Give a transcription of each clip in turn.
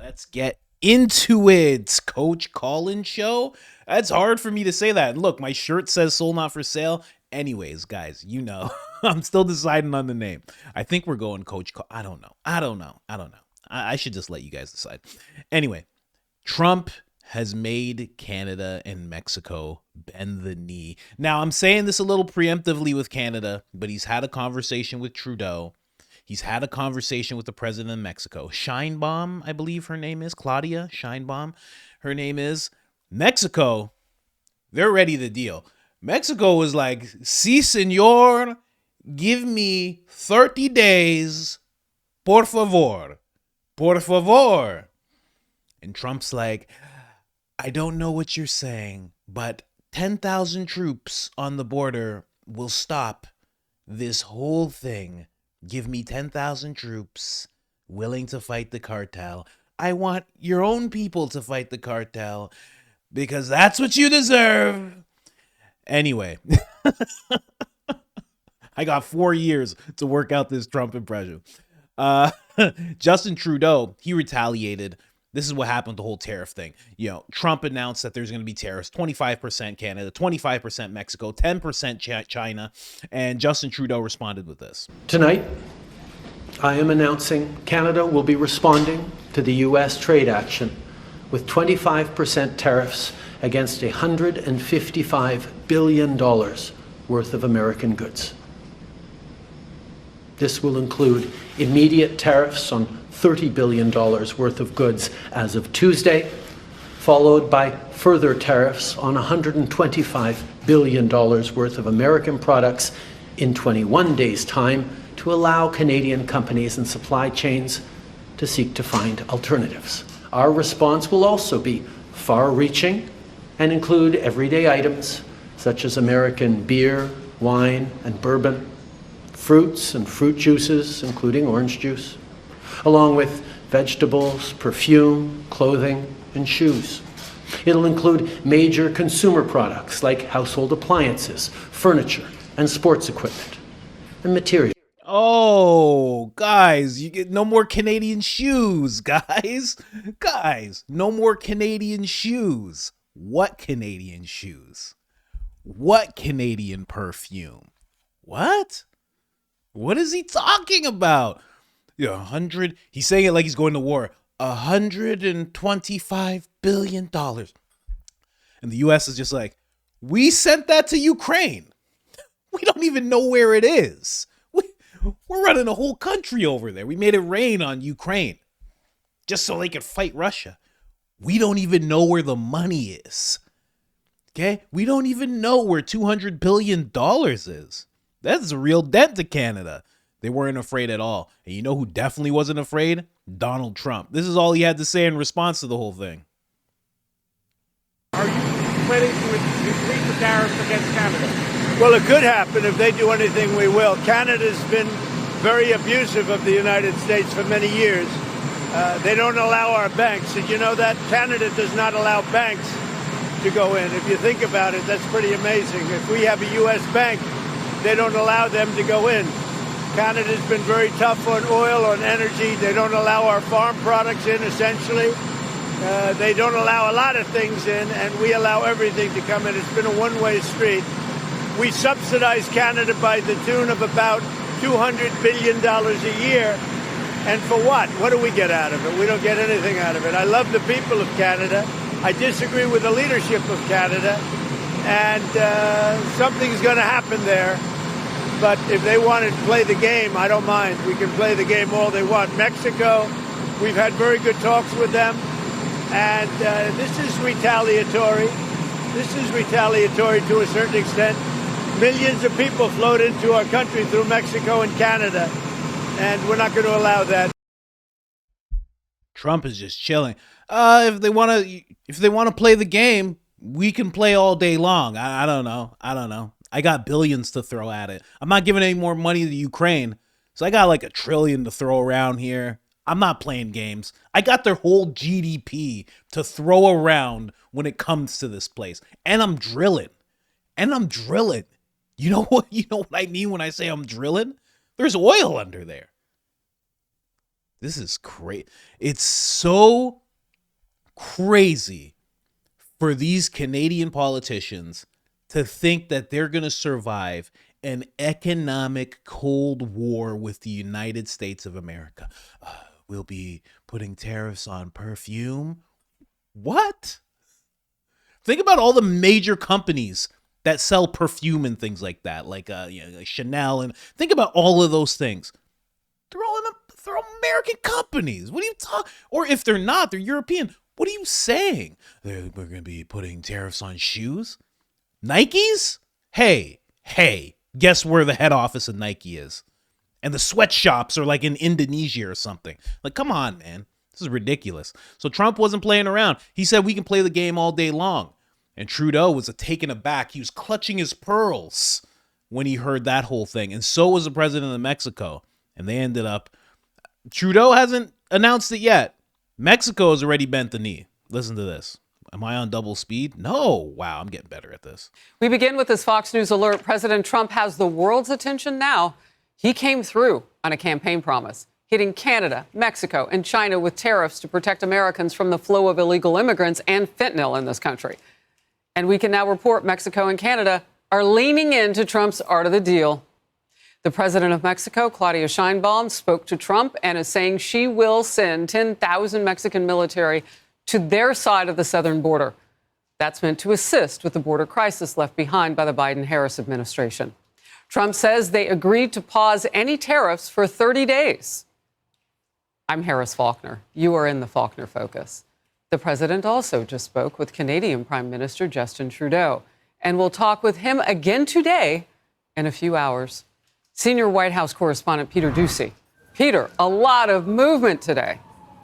Let's get into it, Coach Colin show. That's hard for me to say that. And look, my shirt says "Soul Not for Sale." Anyways, guys, I'm still deciding on the name. I think we're going Coach. I don't know. I should just let you guys decide. Anyway, Trump has made Canada and Mexico bend the knee. Now, I'm saying this a little preemptively with Canada, but he's had a conversation with Trudeau. He's had a conversation with the president of Mexico. Sheinbaum, I believe her name is. Claudia Sheinbaum, her name is. Mexico, they're ready to deal. Mexico was like, si, senor, give me 30 days, por favor, por favor. And Trump's like, I don't know what you're saying, but 10,000 troops on the border will stop this whole thing. Give me 10,000 troops willing to fight the cartel. I want your own people to fight the cartel because that's what you deserve. Anyway, I got 4 years to work out this Trump impression. Justin Trudeau, he retaliated. This is what happened with the whole tariff thing. Trump announced that there's going to be tariffs, 25% Canada, 25% Mexico, 10% China, and Justin Trudeau responded with this. Tonight, I am announcing Canada will be responding to the U.S. trade action with 25% tariffs against $155 billion worth of American goods. This will include immediate tariffs on $30 billion worth of goods as of Tuesday, followed by further tariffs on $125 billion worth of American products in 21 days' time to allow Canadian companies and supply chains to seek to find alternatives. Our response will also be far-reaching and include everyday items such as American beer, wine, and bourbon, fruits and fruit juices, including orange juice, along with vegetables, perfume, clothing, and shoes. It'll include major consumer products like household appliances, furniture, and sports equipment, and materials. Oh, guys, you get no more Canadian shoes, guys. Guys, no more Canadian shoes. What Canadian shoes? What Canadian perfume? What? What is he talking about? 100. He's saying it like he's going to war. $125 billion. And the U.S. is just like, we sent that to Ukraine. We don't even know where it is. We're running a whole country over there. We made it rain on Ukraine just so they could fight Russia. We don't even know where the money is. Okay? We don't even know where $200 billion is. That's a real dent to Canada. They weren't afraid at all. And you know who definitely wasn't afraid? Donald Trump. This is all he had to say in response to the whole thing. Are you planning to increase the tariffs against Canada? Well, it could happen. If they do anything, we will. Canada's been very abusive of the United States for many years. They don't allow our banks. Did you know that? Canada does not allow banks to go in. If you think about it, that's pretty amazing. If we have a U.S. bank, they don't allow them to go in. Canada's been very tough on oil, on energy. They don't allow our farm products in, essentially. They don't allow a lot of things in, and we allow everything to come in. It's been a one-way street. We subsidize Canada by the tune of about $200 billion a year. And for what? What do we get out of it? We don't get anything out of it. I love the people of Canada. I disagree with the leadership of Canada. And something's going to happen there. But if they want to play the game, I don't mind. We can play the game all they want. Mexico, we've had very good talks with them. And this is retaliatory. This is retaliatory to a certain extent. Millions of people flowed into our country through Mexico and Canada, and we're not going to allow that. Trump is just chilling. If they want to play the game, we can play all day long. I don't know. I got billions to throw at it. I'm not giving any more money to Ukraine, so I got like $1 trillion to throw around here. I'm not playing games. I got their whole GDP to throw around when it comes to this place, and I'm drilling. You know what I mean when I say I'm drilling? There's oil under there. This is crazy. It's so crazy for these Canadian politicians to think that they're going to survive an economic Cold War with the United States of America. We'll be putting tariffs on perfume. What? Think about all the major companies that sell perfume and things like that, like like Chanel, and think about all of those things. They're all American companies. What are you talking? Or if they're not, they're European. What are you saying? We're going to be putting tariffs on shoes? Nikes? Hey, guess where the head office of Nike is? And the sweatshops are like in Indonesia or something. Like, come on, man. This is ridiculous. So Trump wasn't playing around. He said we can play the game all day long. And Trudeau was taken aback. He was clutching his pearls when he heard that whole thing. And so was the president of Mexico. And they ended up, Trudeau hasn't announced it yet. Mexico has already bent the knee. Listen to this. Am I on double speed? No. Wow, I'm getting better at this. We begin with this Fox News alert. President Trump has the world's attention now. He came through on a campaign promise, hitting Canada, Mexico, and China with tariffs to protect Americans from the flow of illegal immigrants and fentanyl in this country. And we can now report Mexico and Canada are leaning into Trump's art of the deal. The president of Mexico, Claudia Sheinbaum, spoke to Trump and is saying she will send 10,000 Mexican military to their side of the southern border. That's meant to assist with the border crisis left behind by the Biden-Harris administration. Trump says they agreed to pause any tariffs for 30 days. I'm Harris Faulkner. You are in the Faulkner Focus. The president also just spoke with Canadian Prime Minister Justin Trudeau, and we'll talk with him again today in a few hours. Senior White House correspondent Peter Doocy. Peter, a lot of movement today.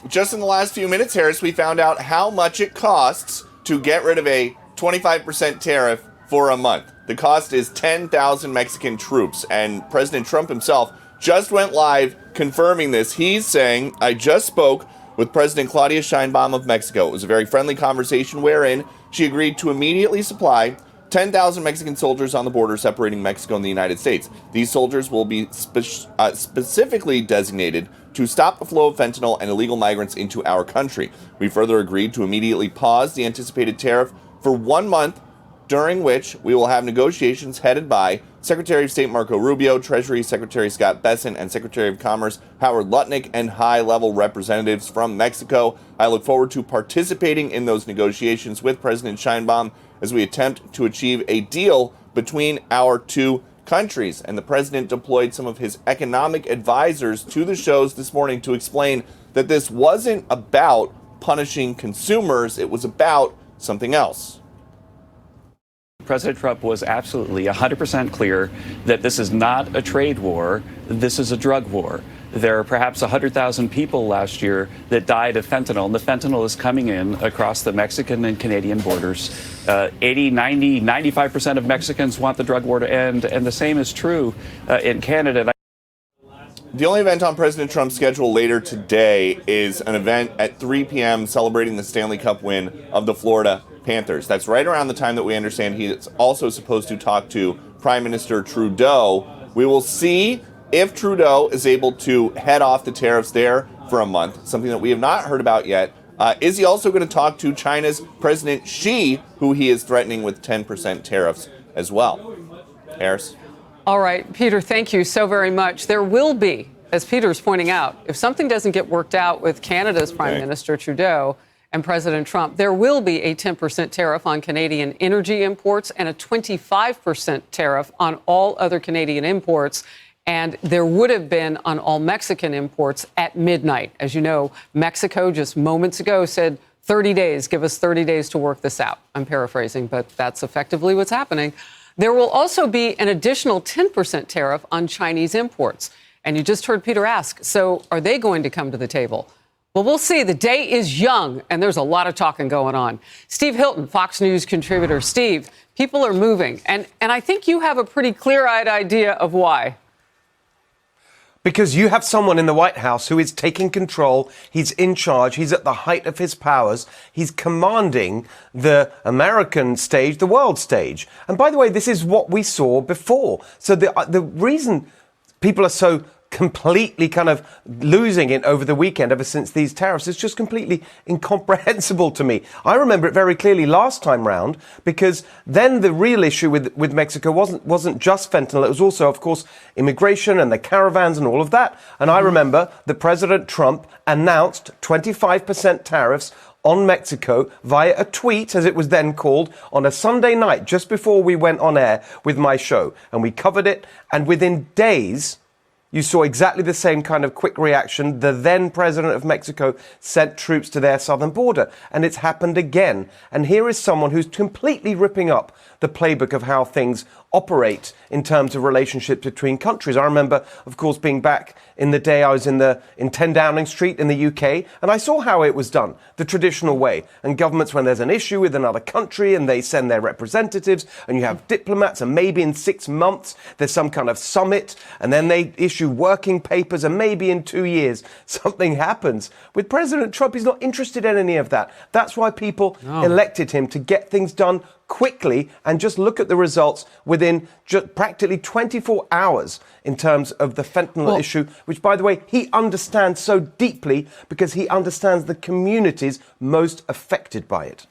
Just in the last few minutes, Harris, we found out how much it costs to get rid of a 25% tariff for a month. The cost is 10,000 Mexican troops, and President Trump himself just went live confirming this. He's saying, I just spoke with President Claudia Sheinbaum of Mexico. It was a very friendly conversation wherein she agreed to immediately supply 10,000 Mexican soldiers on the border separating Mexico and the United States. These soldiers will be specifically designated to stop the flow of fentanyl and illegal migrants into our country. We further agreed to immediately pause the anticipated tariff for 1 month, during which we will have negotiations headed by Secretary of State Marco Rubio, Treasury Secretary Scott Bessent, and Secretary of Commerce Howard Lutnick, and high-level representatives from Mexico. I look forward to participating in those negotiations with President Sheinbaum as we attempt to achieve a deal between our two countries. And the president deployed some of his economic advisors to the shows this morning to explain that this wasn't about punishing consumers, it was about something else. President Trump was absolutely 100% clear that this is not a trade war, this is a drug war. There are perhaps 100,000 people last year that died of fentanyl, and the fentanyl is coming in across the Mexican and Canadian borders. 80, 90, 95% of Mexicans want the drug war to end, and the same is true in Canada. The only event on President Trump's schedule later today is an event at 3 p.m. celebrating the Stanley Cup win of the Florida Panthers. That's right around the time that we understand he is also supposed to talk to Prime Minister Trudeau. We will see if Trudeau is able to head off the tariffs there for a month, something that we have not heard about yet. Is he also going to talk to China's President Xi, who he is threatening with 10% tariffs as well? Harris? All right, Peter, thank you so very much. There will be, as Peter's pointing out, if something doesn't get worked out with Canada's Prime Minister Trudeau and President Trump, there will be a 10% tariff on Canadian energy imports and a 25% tariff on all other Canadian imports. And there would have been on all Mexican imports at midnight. As you know, Mexico just moments ago said 30 days, give us 30 days to work this out. I'm paraphrasing, but that's effectively what's happening. There will also be an additional 10% tariff on Chinese imports. And you just heard Peter ask, so are they going to come to the table? Well, we'll see. The day is young, and there's a lot of talking going on. Steve Hilton, Fox News contributor. Steve, people are moving, and I think you have a pretty clear-eyed idea of why. Because you have someone in the White House who is taking control. He's in charge. He's at the height of his powers. He's commanding the American stage, the world stage. And by the way, this is what we saw before. So the reason people are so completely kind of losing it over the weekend ever since these tariffs. It's just completely incomprehensible to me. I remember it very clearly last time round, because then the real issue with Mexico wasn't just fentanyl. It was also, of course, immigration and the caravans and all of that. And I remember that President Trump announced 25% tariffs on Mexico via a tweet, as it was then called, on a Sunday night just before we went on air with my show. And we covered it. And within days, you saw exactly the same kind of quick reaction. The then president of Mexico sent troops to their southern border, and it's happened again. And here is someone who's completely ripping up the playbook of how things operate in terms of relationships between countries. I remember, of course, being back in the day I was in 10 Downing Street in the UK, and I saw how it was done, the traditional way. And governments, when there's an issue with another country, and they send their representatives, and you have diplomats, and maybe in 6 months there's some kind of summit, and then they issue working papers, and maybe in 2 years something happens. With President Trump, he's not interested in any of that. That's why people elected him, to get things done quickly. And just look at the results within just practically 24 hours in terms of the fentanyl issue, which, by the way, he understands so deeply, because he understands the communities most affected by it.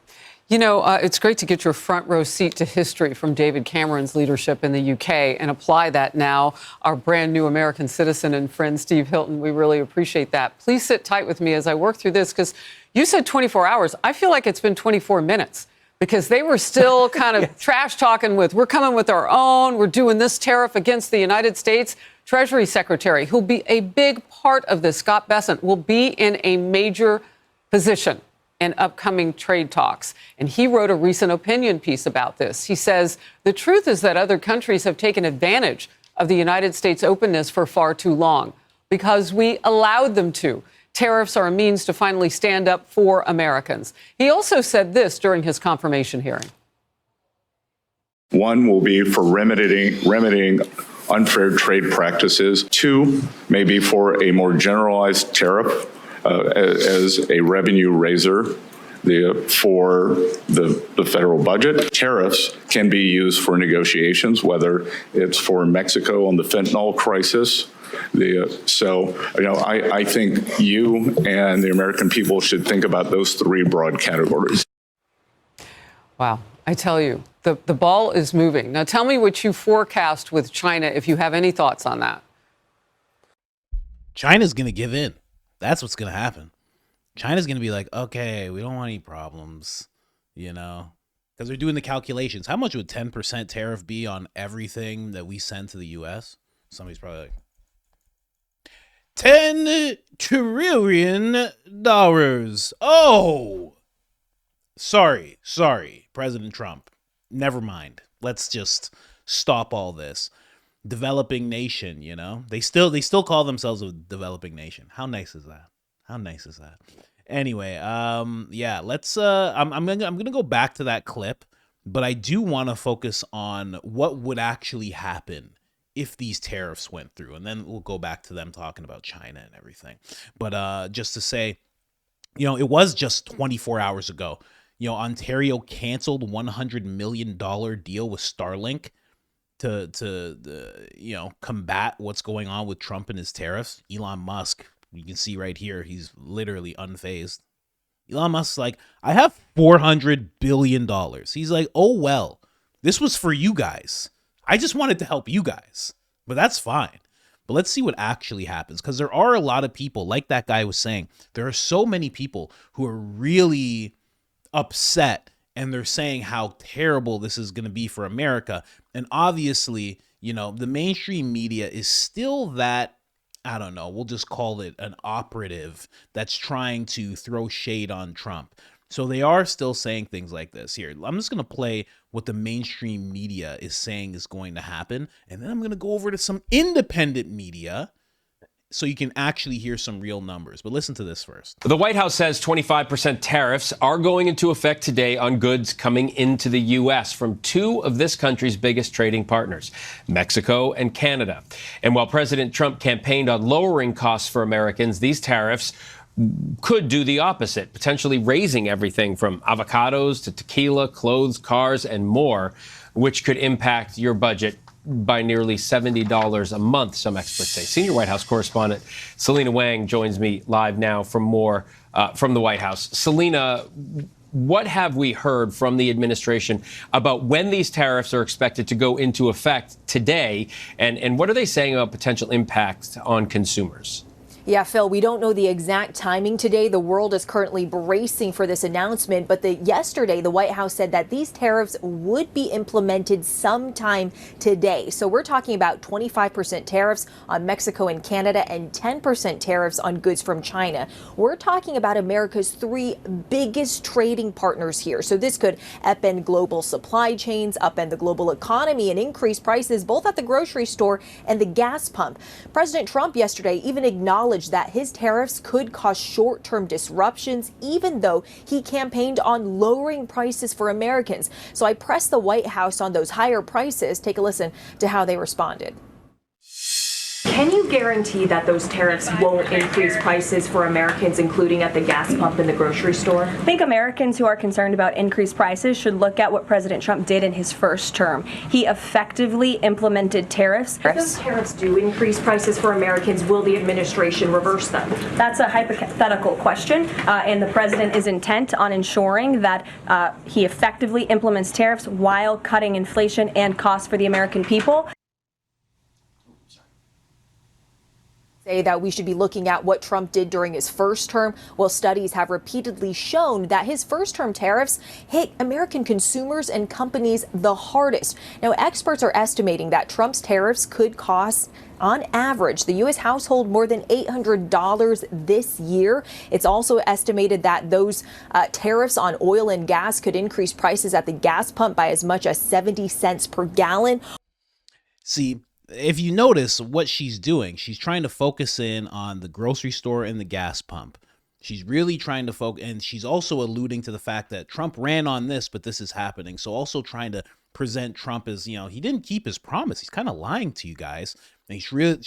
You know, it's great to get your front row seat to history from David Cameron's leadership in the UK and apply that now. Our brand new American citizen and friend, Steve Hilton, we really appreciate that. Please sit tight with me as I work through this, because you said 24 hours. I feel like it's been 24 minutes. Because they were still kind of trash talking with, we're coming with our own, we're doing this tariff against the United States. Treasury Secretary, who'll be a big part of this, Scott Bessent, will be in a major position in upcoming trade talks. And he wrote a recent opinion piece about this. He says, the truth is that other countries have taken advantage of the United States' openness for far too long, because we allowed them to. Tariffs are a means to finally stand up for Americans. He also said this during his confirmation hearing. One will be for remedying unfair trade practices. Two, maybe for a more generalized tariff as a revenue raiser for the federal budget. Tariffs can be used for negotiations, whether it's for Mexico on the fentanyl crisis. I think you and the American people should think about those three broad categories. Wow. I tell you, the ball is moving. Now, tell me what you forecast with China, if you have any thoughts on that. China's going to give in. That's what's going to happen. China's going to be like, okay, we don't want any problems, because they're doing the calculations. How much would 10% tariff be on everything that we send to the U.S.? Somebody's probably like, $10 trillion. Oh, sorry, President Trump. Never mind. Let's just stop all this. Developing nation, they still call themselves a developing nation. How nice is that? Anyway, let's I'm gonna go back to that clip, but I do want to focus on what would actually happen if these tariffs went through, and then we'll go back to them talking about China and everything. But just to say, it was just 24 hours ago. Ontario canceled $100 million deal with Starlink to combat what's going on with Trump and his tariffs. Elon Musk, you can see right here, he's literally unfazed. Elon Musk's like, I have $400 billion. He's like, oh, well, this was for you guys. I just wanted to help you guys, but that's fine. But let's see what actually happens, because there are a lot of people, like that guy was saying, there are so many people who are really upset, and they're saying how terrible this is going to be for America. And obviously, the mainstream media is still that, I don't know, we'll just call it an operative that's trying to throw shade on Trump. So they are still saying things like this. Here, I'm just going to play what the mainstream media is saying is going to happen. And then I'm going to go over to some independent media so you can actually hear some real numbers. But listen to this first. The White House says 25% tariffs are going into effect today on goods coming into the U.S. from two of this country's biggest trading partners, Mexico and Canada. And while President Trump campaigned on lowering costs for Americans, these tariffs could do the opposite, potentially raising everything from avocados to tequila, clothes, cars, and more, which could impact your budget by nearly $70 a month, some experts say. Senior White House correspondent Selena Wang joins me live now for more from the White House. Selena, what have we heard from the administration about when these tariffs are expected to go into effect today? And what are they saying about potential impact on consumers? Yeah, Phil, we don't know the exact timing today. The world is currently bracing for this announcement. But yesterday, the White House said that these tariffs would be implemented sometime today. So we're talking about 25% tariffs on Mexico and Canada and 10% tariffs on goods from China. We're talking about America's three biggest trading partners here. So this could upend global supply chains, upend the global economy, and increase prices both at the grocery store and the gas pump. President Trump yesterday even acknowledged that his tariffs could cause short-term disruptions, even though he campaigned on lowering prices for Americans. So I pressed the White House on those higher prices. Take a listen to how they responded. Can you guarantee that those tariffs won't increase prices for Americans, including at the gas pump and the grocery store? I think Americans who are concerned about increased prices should look at what President Trump did in his first term. He effectively implemented tariffs. If those tariffs do increase prices for Americans, will the administration reverse them? That's a hypothetical question, and the president is intent on ensuring that he effectively implements tariffs while cutting inflation and costs for the American people. Say that we should be looking at what Trump did during his first term. Well, studies have repeatedly shown that his first term tariffs hit American consumers and companies the hardest. Now, experts are estimating that Trump's tariffs could cost, on average, the U.S. household more than $800 this year. It's also estimated that those tariffs on oil and gas could increase prices at the gas pump by as much as 70 cents per gallon. See, if you notice what she's doing, she's trying to focus in on the grocery store and the gas pump. She's really trying to focus, and she's also alluding to the fact that Trump ran on this, but this is happening. So also trying to present Trump as, he didn't keep his promise. He's kind of lying to you guys. And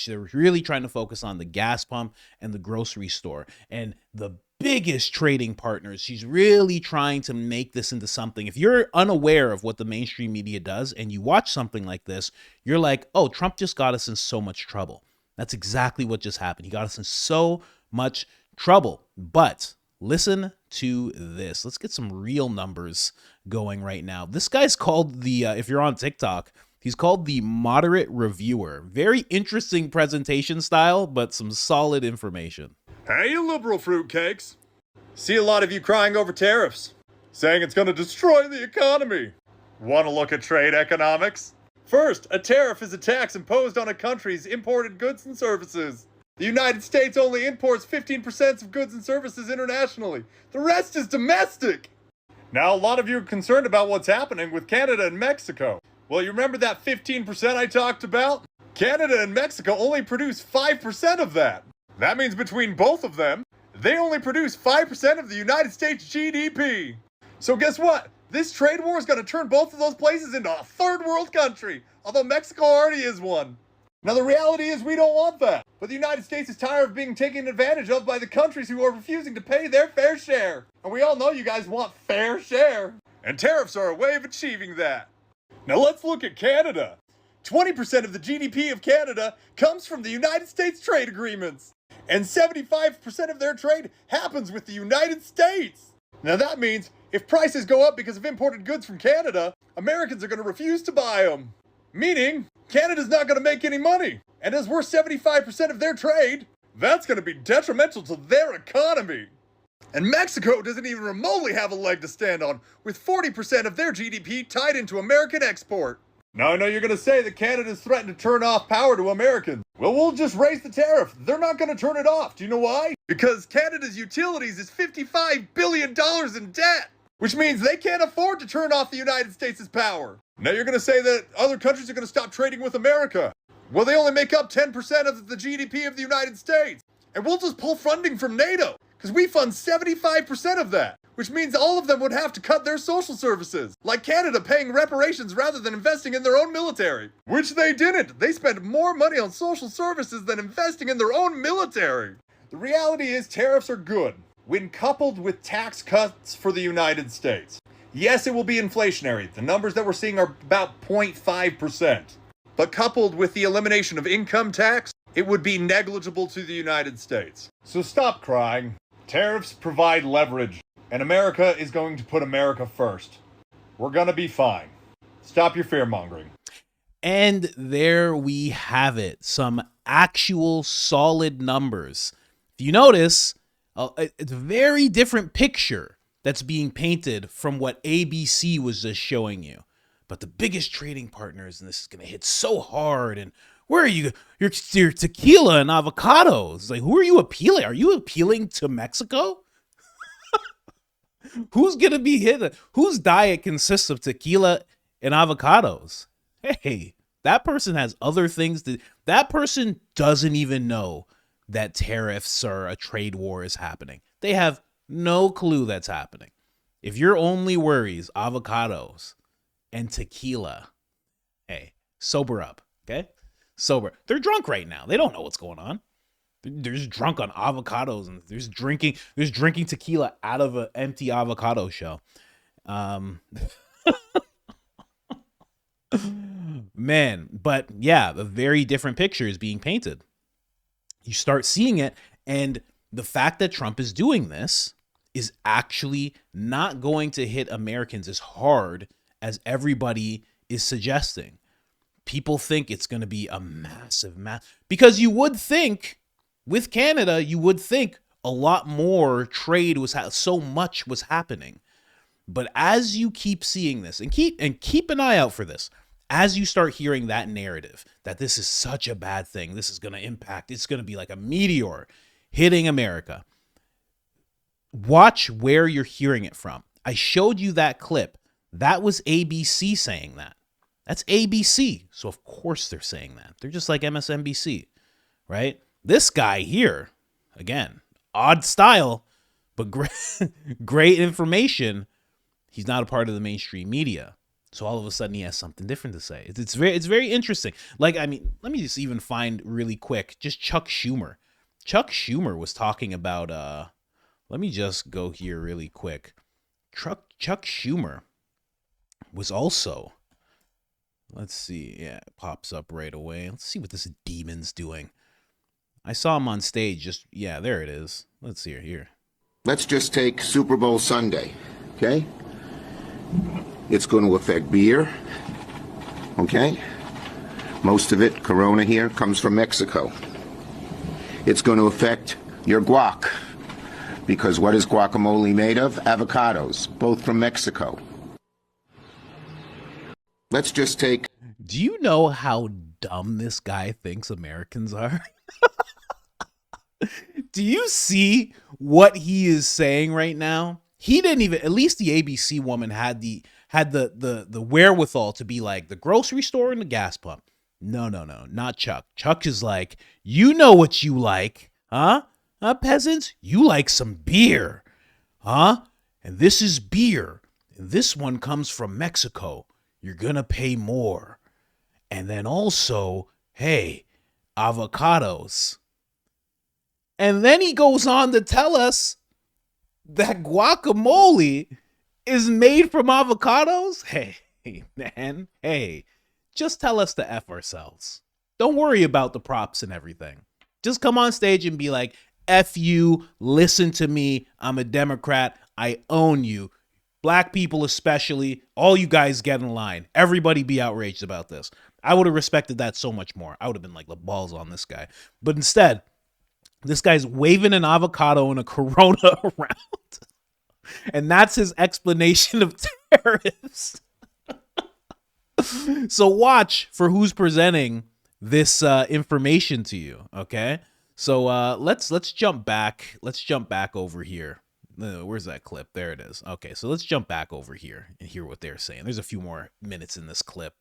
they're really trying to focus on the gas pump and the grocery store. And the biggest trading partners, she's really trying to make this into something. If you're unaware of what the mainstream media does and you watch something like this, you're like, oh, Trump just got us in so much trouble. That's exactly what just happened. He got us in so much trouble. But listen to this. Let's get some real numbers going right now. This guy's called if you're on TikTok, he's called the Moderate Reviewer. Very interesting presentation style, but some solid information. Hey, you liberal fruitcakes. See a lot of you crying over tariffs, saying it's going to destroy the economy. Want to look at trade economics? First, a tariff is a tax imposed on a country's imported goods and services. The United States only imports 15% of goods and services internationally. The rest is domestic. Now, a lot of you are concerned about what's happening with Canada and Mexico. Well, you remember that 15% I talked about? Canada and Mexico only produce 5% of that. That means between both of them, they only produce 5% of the United States GDP. So guess what? This trade war is going to turn both of those places into a third world country, although Mexico already is one. Now the reality is we don't want that, but the United States is tired of being taken advantage of by the countries who are refusing to pay their fair share. And we all know you guys want fair share. And tariffs are a way of achieving that. Now let's look at Canada. 20% of the GDP of Canada comes from the United States trade agreements. And 75% of their trade happens with the United States. Now that means if prices go up because of imported goods from Canada, Americans are going to refuse to buy them. Meaning, Canada's not going to make any money. And as we're 75% of their trade, that's going to be detrimental to their economy. And Mexico doesn't even remotely have a leg to stand on, with 40% of their GDP tied into American export. Now I know you're going to say that Canada's threatened to turn off power to Americans. Well, we'll just raise the tariff. They're not going to turn it off. Do you know why? Because Canada's utilities is $55 billion in debt, which means they can't afford to turn off the United States' power. Now you're going to say that other countries are going to stop trading with America. Well, they only make up 10% of the GDP of the United States. And we'll just pull funding from NATO, because we fund 75% of that. Which means all of them would have to cut their social services, like Canada paying reparations rather than investing in their own military. Which they didn't. They spent more money on social services than investing in their own military. The reality is tariffs are good when coupled with tax cuts for the United States. Yes, it will be inflationary. The numbers that we're seeing are about 0.5%. But coupled with the elimination of income tax, it would be negligible to the United States. So stop crying. Tariffs provide leverage, and America is going to put America first. We're going to be fine. Stop your fear-mongering. And there we have it. Some actual solid numbers. If you notice, it's a very different picture that's being painted from what ABC was just showing you. But the biggest trading partners, and this is going to hit so hard, and where are you? Your tequila and avocados. Like, who are you appealing? Are you appealing to Mexico? Who's going to be hit? Whose diet consists of tequila and avocados? Hey, that person has other things that person doesn't even know that tariffs or a trade war is happening. They have no clue that's happening. If your only worries avocados and tequila, hey, sober up, okay? Sober. They're drunk right now. They don't know what's going on. They're just drunk on avocados, and there's drinking tequila out of an empty avocado shell. Man, but yeah, a very different picture is being painted. You start seeing it, and the fact that Trump is doing this is actually not going to hit Americans as hard as everybody is suggesting. People think it's going to be a massive, because you would think with Canada, you would think a lot more trade was, so much was happening. But as you keep seeing this, and keep an eye out for this, as you start hearing that narrative that this is such a bad thing, this is going to impact, it's going to be like a meteor hitting America. Watch where you're hearing it from. I showed you that clip. That was ABC saying that. That's ABC. So of course they're saying that. They're just like MSNBC, right? This guy here, again, odd style, but great information. He's not a part of the mainstream media. So all of a sudden he has something different to say. It's very interesting. Like, I mean, let me just even find really quick, just Chuck Schumer. Chuck Schumer was talking about, let me just go here really quick. Chuck Schumer was also, let's see, yeah, it pops up right away. Let's see what this demon's doing. I saw him on stage, yeah, there it is. Let's see here. Let's just take Super Bowl Sunday, okay? It's going to affect beer, okay? Most of it, Corona here, comes from Mexico. It's going to affect your guac, because what is guacamole made of? Avocados, both from Mexico. Let's just take... Do you know how dumb this guy thinks Americans are? Do you see what he is saying right now? He didn't even, at least the ABC woman had the wherewithal to be like, the grocery store and the gas pump. No, not Chuck. Chuck is like, you know what you like, huh? Peasants? You like some beer, huh? And this is beer. And this one comes from Mexico. You're going to pay more. And then also, hey, avocados. And then he goes on to tell us that guacamole is made from avocados. Hey, man, hey, just tell us to F ourselves. Don't worry about the props and everything. Just come on stage and be like, F you, listen to me, I'm a Democrat, I own you. Black people especially, all you guys get in line. Everybody be outraged about this. I would have respected that so much more. I would have been like, the balls on this guy. But instead, this guy's waving an avocado and a Corona around. And that's his explanation of tariffs. So watch for who's presenting this information to you, okay? So let's jump back. Let's jump back over here. Where's that clip? There it is. Okay, so let's jump back over here and hear what they're saying. There's a few more minutes in this clip.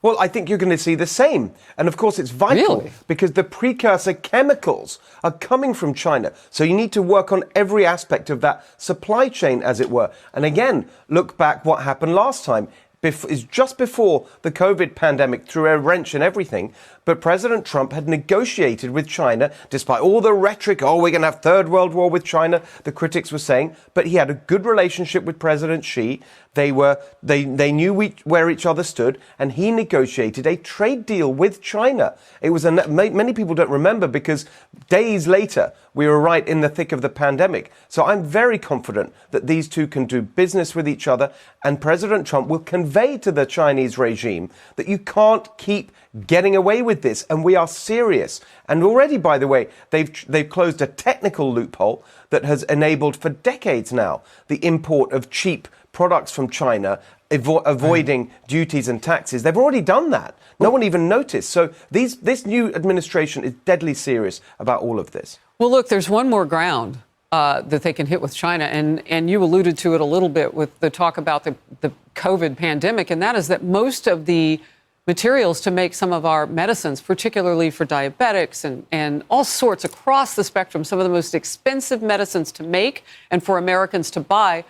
Well, I think you're going to see the same. And of course, it's vital because the precursor chemicals are coming from China. So you need to work on every aspect of that supply chain, as it were. And again, look back what happened last time. Is just before the COVID pandemic threw a wrench in everything. But President Trump had negotiated with China, despite all the rhetoric, oh, we're going to have third world war with China, the critics were saying. But he had a good relationship with President Xi. They knew where each other stood, and he negotiated a trade deal with China. It was many people don't remember because days later we were right in the thick of the pandemic. So I'm very confident that these two can do business with each other, and President Trump will convey to the Chinese regime that you can't keep getting away with this, and we are serious. And already, by the way, they've closed a technical loophole that has enabled for decades now the import of cheap products from China, avoiding duties and taxes. They've already done that. No one even noticed. So this new administration is deadly serious about all of this. Well, look, there's one more ground that they can hit with China, and you alluded to it a little bit with the talk about the COVID pandemic, and that is that most of the materials to make some of our medicines, particularly for diabetics and all sorts across the spectrum, some of the most expensive medicines to make and for Americans to buy,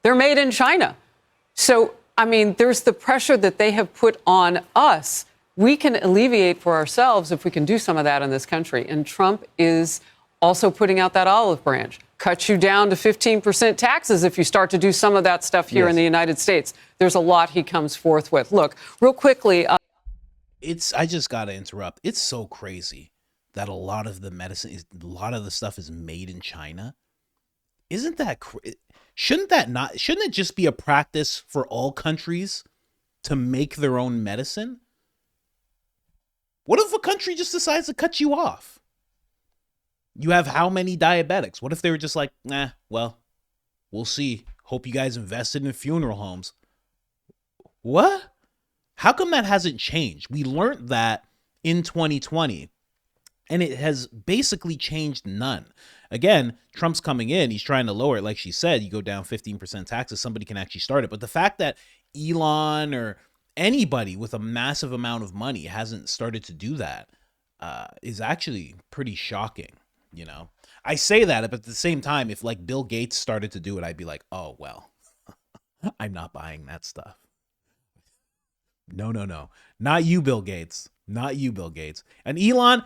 they're made in China. So, I mean, there's the pressure that they have put on us. We can alleviate for ourselves if we can do some of that in this country. And Trump is also putting out that olive branch. Cut you down to 15% taxes if you start to do some of that stuff here in the United States. There's a lot he comes forth with. Look, real quickly. I just got to interrupt. It's so crazy that a lot of the stuff is made in China. Isn't that shouldn't it just be a practice for all countries to make their own medicine? What if a country just decides to cut you off? You have how many diabetics? What if they were just like, nah, well, we'll see. Hope you guys invested in funeral homes. What? How come that hasn't changed? We learned that in 2020, and it has basically changed none. Again, Trump's coming in. He's trying to lower it. Like she said, you go down 15% taxes, somebody can actually start it. But the fact that Elon or anybody with a massive amount of money hasn't started to do that is actually pretty shocking. You know, I say that, but at the same time, if like Bill Gates started to do it, I'd be like, oh, well, I'm not buying that stuff. No. Not you, Bill Gates. Not you, Bill Gates. And Elon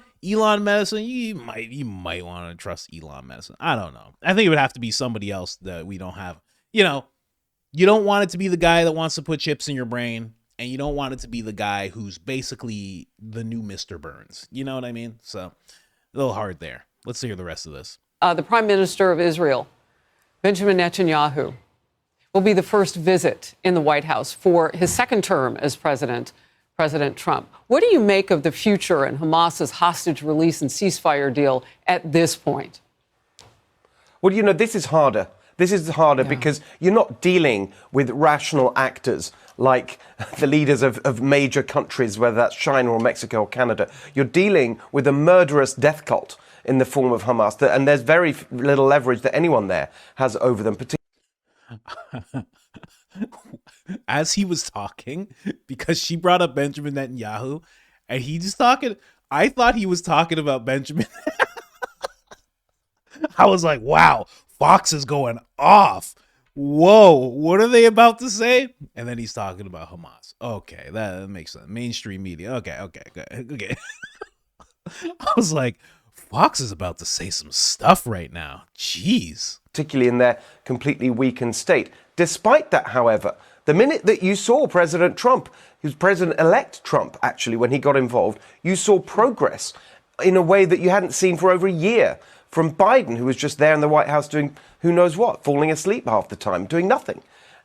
medicine, you might want to trust Elon medicine. I don't know. I think it would have to be somebody else that we don't have. You know, you don't want it to be the guy that wants to put chips in your brain, and you don't want it to be the guy who's basically the new Mr. Burns. You know what I mean? So a little hard there. Let's hear the rest of this. The Prime Minister of Israel, Benjamin Netanyahu, will be the first visit in the White House for his second term as President Trump. What do you make of the future and Hamas's hostage release and ceasefire deal at this point? Well, you know, this is harder. This is harder because you're not dealing with rational actors like the leaders of major countries, whether that's China or Mexico or Canada. You're dealing with a murderous death cult in the form of Hamas, and there's very little leverage that anyone there has over them. As he was talking, because she brought up Benjamin Netanyahu, and he just talking, I thought he was talking about Benjamin. I was like, wow, Fox is going off. Whoa, what are they about to say? And then he's talking about Hamas. Okay, that makes sense. Mainstream media. Okay. I was like, Fox is about to say some stuff right now. Jeez. Particularly in their completely weakened state. Despite that, however, the minute that you saw President Trump, who's President-elect Trump, actually, when he got involved, you saw progress in a way that you hadn't seen for over a year from Biden, who was just there in the White House doing who knows what, falling asleep half the time, doing nothing.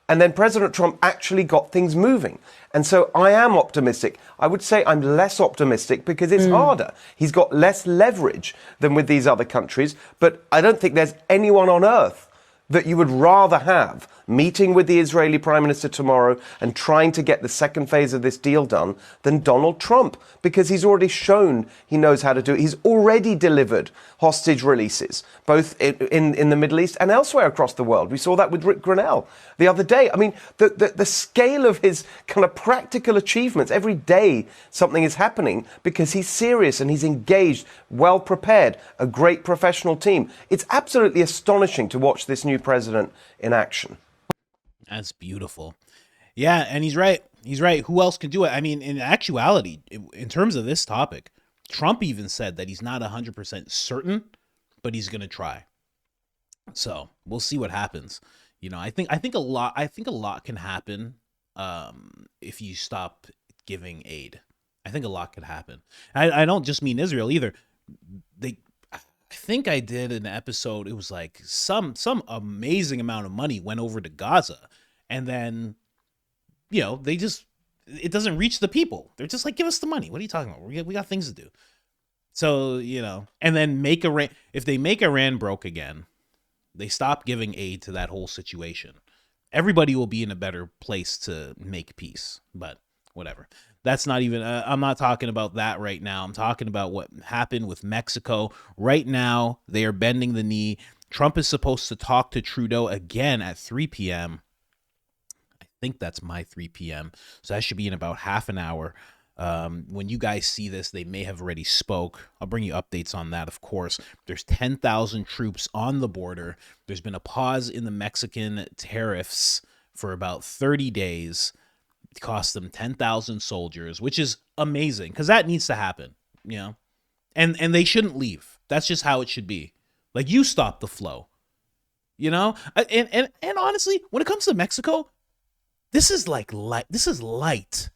And then President Trump actually got things moving. And so I am optimistic. I would say I'm less optimistic because it's harder. He's got less leverage than with these other countries. But I don't think there's anyone on earth that you would rather have meeting with the Israeli Prime Minister tomorrow and trying to get the second phase of this deal done than Donald Trump, because he's already shown he knows how to do it. He's already delivered hostage releases, both in the Middle East and elsewhere across the world. We saw that with Rick Grenell the other day. I mean, the scale of his kind of practical achievements, every day something is happening because he's serious and he's engaged, well prepared, a great professional team. It's absolutely astonishing to watch this new president in action. That's beautiful. Yeah, and he's right. He's right. Who else can do it? I mean, in actuality, in terms of this topic, Trump even said that he's not 100% certain, but he's going to try. So we'll see what happens. I think a lot can happen if you stop giving aid. I think a lot could happen. I don't just mean Israel either. I think I did an episode. It was like some amazing amount of money went over to Gaza, and then it doesn't reach the people. They're just like, give us the money. What are you talking about? We got things to do. So and then if they make Iran broke again, they stop giving aid to that whole situation, everybody will be in a better place to make peace. But whatever. That's not even, I'm not talking about that right now. I'm talking about what happened with Mexico. Right now, they are bending the knee. Trump is supposed to talk to Trudeau again at 3 p.m. I think that's my 3 p.m. So that should be in about half an hour. When you guys see this, they may have already spoke. I'll bring you updates on that, of course. There's 10,000 troops on the border. There's been a pause in the Mexican tariffs for about 30 days. It cost them 10,000 soldiers, which is amazing because that needs to happen, and they shouldn't leave. That's just how it should be. Like, you stop the flow, and honestly, when it comes to Mexico, this is light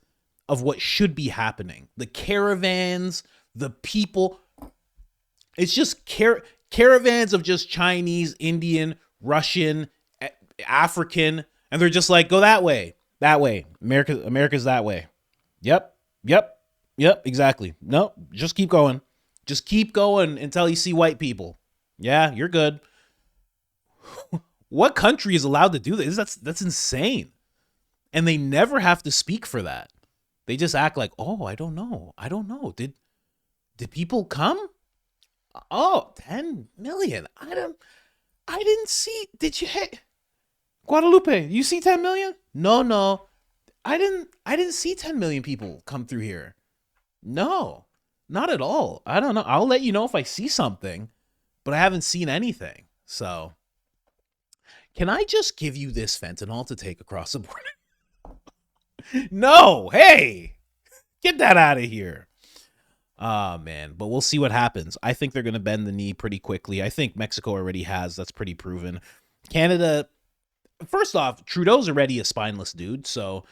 of what should be happening. The caravans, the people, it's just caravans of just Chinese, Indian, Russian, African, and they're just like, go that way. That way. America's that way. Yep, exactly. No, just keep going. Just keep going until you see white people. Yeah, you're good. What country is allowed to do this? That's insane. And they never have to speak for that. They just act like, oh, I don't know. Did people come? Oh, 10 million. I didn't see. Did you? Hey, Guadalupe, you see 10 million? No. I didn't see 10 million people come through here. No, not at all. I don't know. I'll let you know if I see something, but I haven't seen anything. So, can I just give you this fentanyl to take across the border? No, hey, get that out of here. Oh, man, but we'll see what happens. I think they're going to bend the knee pretty quickly. I think Mexico already has. That's pretty proven. Canada, first off, Trudeau's already a spineless dude, so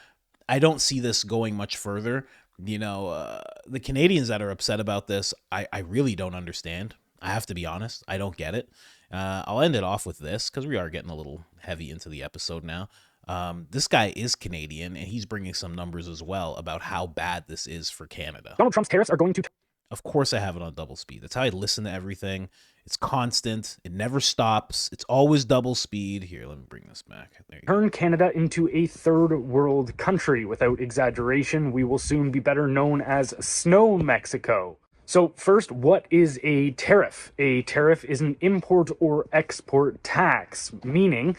I don't see this going much further. The Canadians that are upset about this, I really don't understand. I have to be honest. I don't get it. I'll end it off with this because we are getting a little heavy into the episode now. This guy is Canadian, and he's bringing some numbers as well about how bad this is for Canada. Donald Trump's tariffs are going to... Of course I have it on double speed. That's how I listen to everything. It's constant. It never stops. It's always double speed. Here, let me bring this back. There you turn Canada into a third world country. Without exaggeration, we will soon be better known as Snow Mexico. So first, what is a tariff? A tariff is an import or export tax, meaning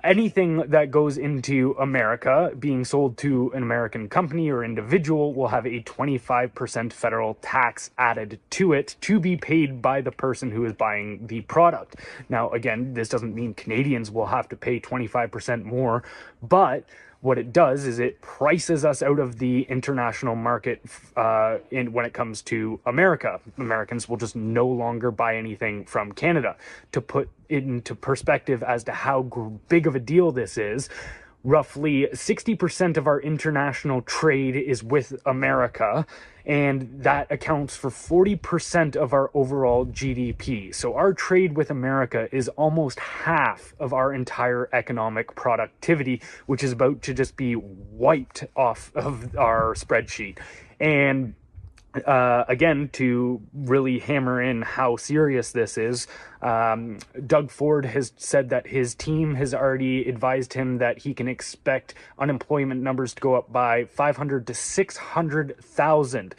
anything that goes into America being sold to an American company or individual will have a 25% federal tax added to it to be paid by the person who is buying the product. Now, again, this doesn't mean Canadians will have to pay 25% more, but what it does is it prices us out of the international market when it comes to America. Americans will just no longer buy anything from Canada. To put it into perspective as to how big of a deal this is, roughly 60% of our international trade is with America, and that accounts for 40% of our overall GDP. So our trade with America is almost half of our entire economic productivity, which is about to just be wiped off of our spreadsheet. And again, to really hammer in how serious this is, Doug Ford has said that his team has already advised him that he can expect unemployment numbers to go up by 500 to 600,000.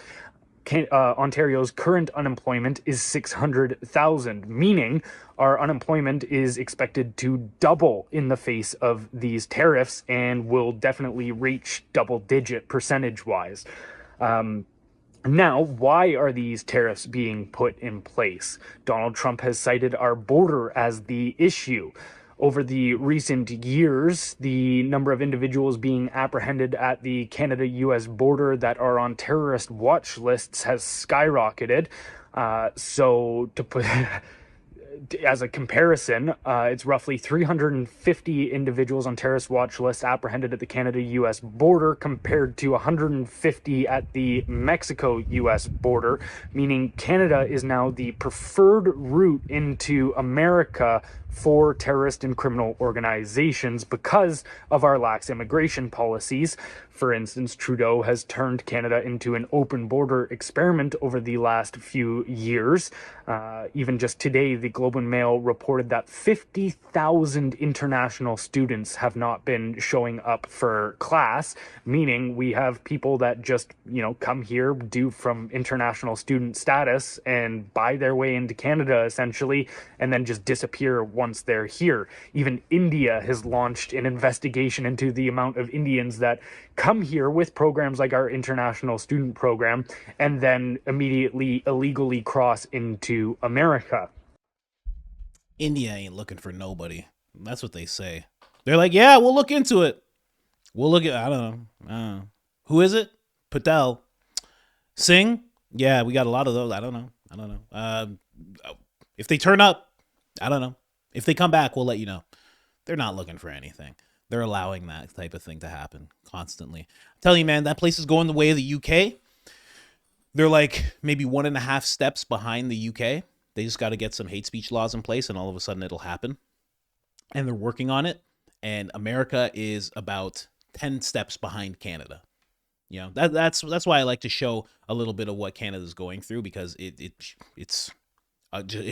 Ontario's current unemployment is 600,000, meaning our unemployment is expected to double in the face of these tariffs and will definitely reach double-digit percentage-wise. Now, why are these tariffs being put in place? Donald Trump has cited our border as the issue. Over the recent years, the number of individuals being apprehended at the Canada-US border that are on terrorist watch lists has skyrocketed. So to put as a comparison, it's roughly 350 individuals on terrorist watch list apprehended at the Canada-U.S. border compared to 150 at the Mexico-U.S. border, meaning Canada is now the preferred route into America for terrorist and criminal organizations because of our lax immigration policies. For instance, Trudeau has turned Canada into an open border experiment over the last few years. Even just today, the Globe and Mail reported that 50,000 international students have not been showing up for class, meaning we have people that just, come here due from international student status and buy their way into Canada, essentially, and then just disappear once they're here. Even India has launched an investigation into the amount of Indians that come here with programs like our international student program and then immediately illegally cross into America. India ain't looking for nobody. That's what they say. They're like, yeah, we'll look into it. We'll look at, I don't know. Who is it? Patel. Singh? Yeah, we got a lot of those. I don't know. If they turn up, I don't know. If they come back, we'll let you know. They're not looking for anything. They're allowing that type of thing to happen constantly. I'm telling you, man, that place is going the way of the UK. They're like maybe 1.5 steps behind the UK. They just got to get some hate speech laws in place and all of a sudden it'll happen. And they're working on it. And America is about 10 steps behind Canada. That's why I like to show a little bit of what Canada's going through, because it's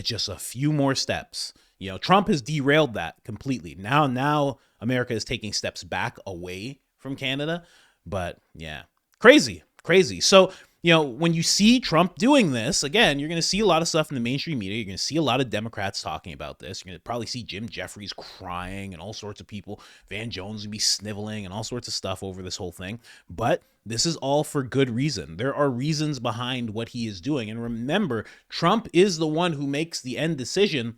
just a few more steps. Trump has derailed that completely. Now America is taking steps back away from Canada. But yeah, crazy. So, when you see Trump doing this, again, you're going to see a lot of stuff in the mainstream media. You're going to see a lot of Democrats talking about this. You're going to probably see Jim Jeffries crying and all sorts of people. Van Jones will be sniveling and all sorts of stuff over this whole thing. But this is all for good reason. There are reasons behind what he is doing. And remember, Trump is the one who makes the end decision,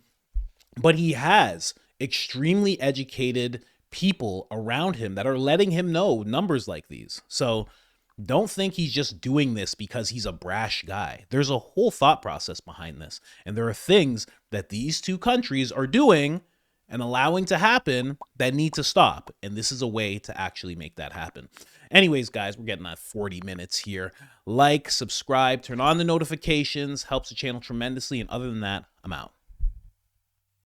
but he has extremely educated people around him that are letting him know numbers like these. So don't think he's just doing this because he's a brash guy. There's a whole thought process behind this. And there are things that these two countries are doing and allowing to happen that need to stop. And this is a way to actually make that happen. Anyways, guys, we're getting at 40 minutes here. Like, subscribe, turn on the notifications, helps the channel tremendously. And other than that, I'm out.